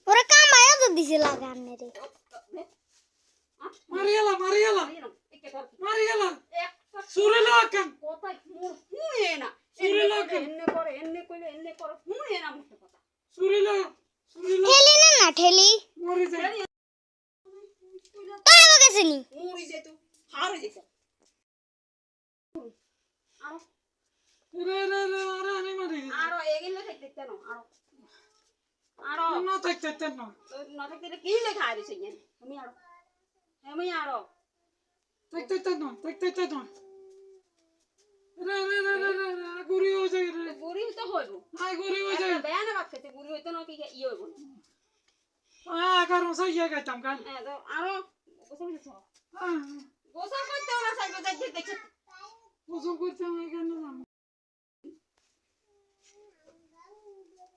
ওরা কামাইও তো দিছে লাগানে রে মারিয়ালা সুরেলা কাম কোথায় হুঁয়ে না সুরেলা কাম এন্নে করে হুঁয়ে না মুখে কথা সুরেলা ঠেলি না ঠেলি মরে যায় তাও গেছে নি মুড়ি যেত হারে যেত রে আরে আমি মারি আরো এগিলে থাকতে কেন আরো না থাকতে না না থাকতে কি লেখা আছে সেখানে আমি আরো থাকতে না রে গুড়ি হয়ে যায় রে বুড়ি তো হইব নাই গুড়ি হয়ে যায় বেয়ানা বাদ খেতে বুড়ি হইতো না কি ইয়ে হইব কারণ সাইয়া গাইতাম কাল আরো গোসল করতে না সাইকেল দেখছে গোসল করতে আমি কেন জানো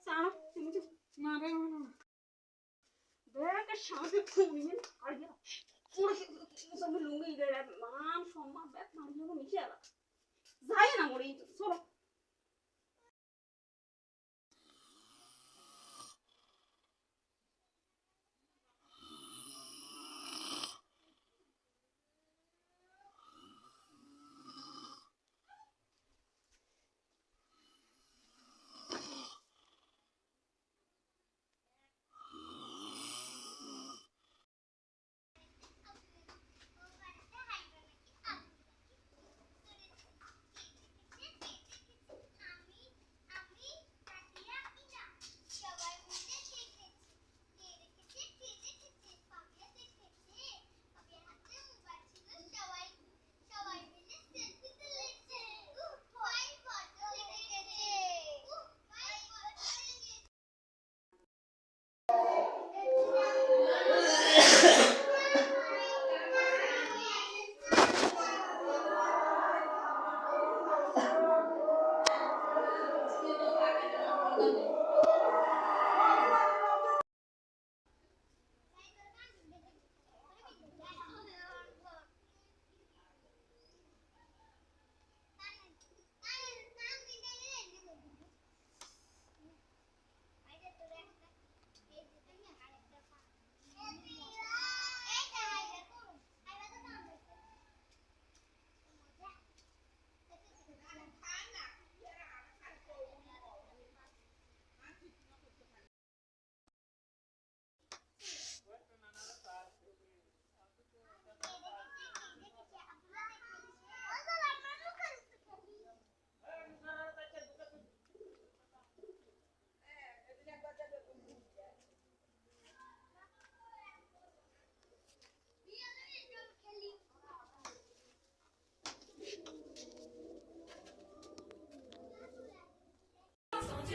সানো তুমি তো না রে বেড়াকে সাথে খুঁড়িয়ে আর গেল পুরো সব লুঙ্গি গেলে মান সম্মান ব্যাগ মারিয়ে মিশে আলা যায় না মরি চলো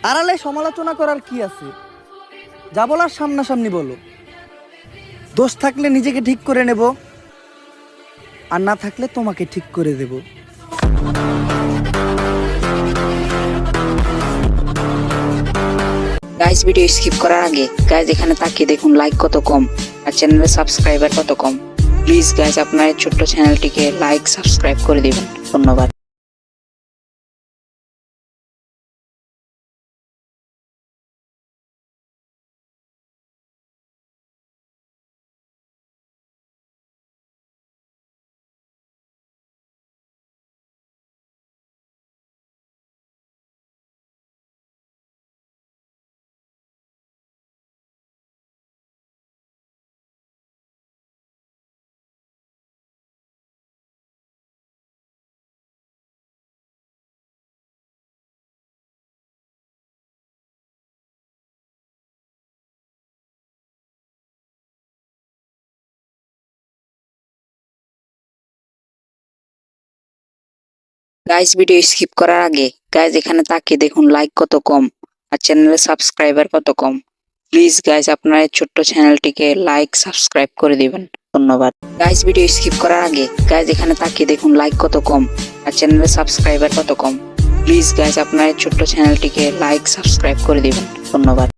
আড়ালে সমালোচনা করার কি আছে, যা বলার সামনাসামনি বলো। দোষ থাকলে নিজেকে ঠিক করে নেব, আর না থাকলে তোমাকে ঠিক করে দেব। গাইস ভিডিও স্কিপ করার আগে গাইস এখানে তাকিয়ে দেখুন লাইক কত কম আর চ্যানেলের সাবস্ক্রাইবার কত কম। প্লিজ গাইস আপনার এই ছোট্ট চ্যানেলটিকে লাইক সাবস্ক্রাইব করে দিবেন। ধন্যবাদ। গাইস ভিডিও স্কিপ করার আগে গাইস এখানে তাকিয়ে দেখুন লাইক কত কম আর চ্যানেলের সাবস্ক্রাইবার কত কম। প্লিজ গাইস আপনার এই ছোট্ট চ্যানেলটিকে লাইক সাবস্ক্রাইব করে দিবেন। ধন্যবাদ। গাইস ভিডিও স্কিপ করার আগে গাইস এখানে তাকিয়ে দেখুন লাইক কত কম আর চ্যানেলের সাবস্ক্রাইবার কত কম। প্লিজ গাইস আপনার এই ছোট্ট চ্যানেলটিকে লাইক সাবস্ক্রাইব করে দিবেন। ধন্যবাদ।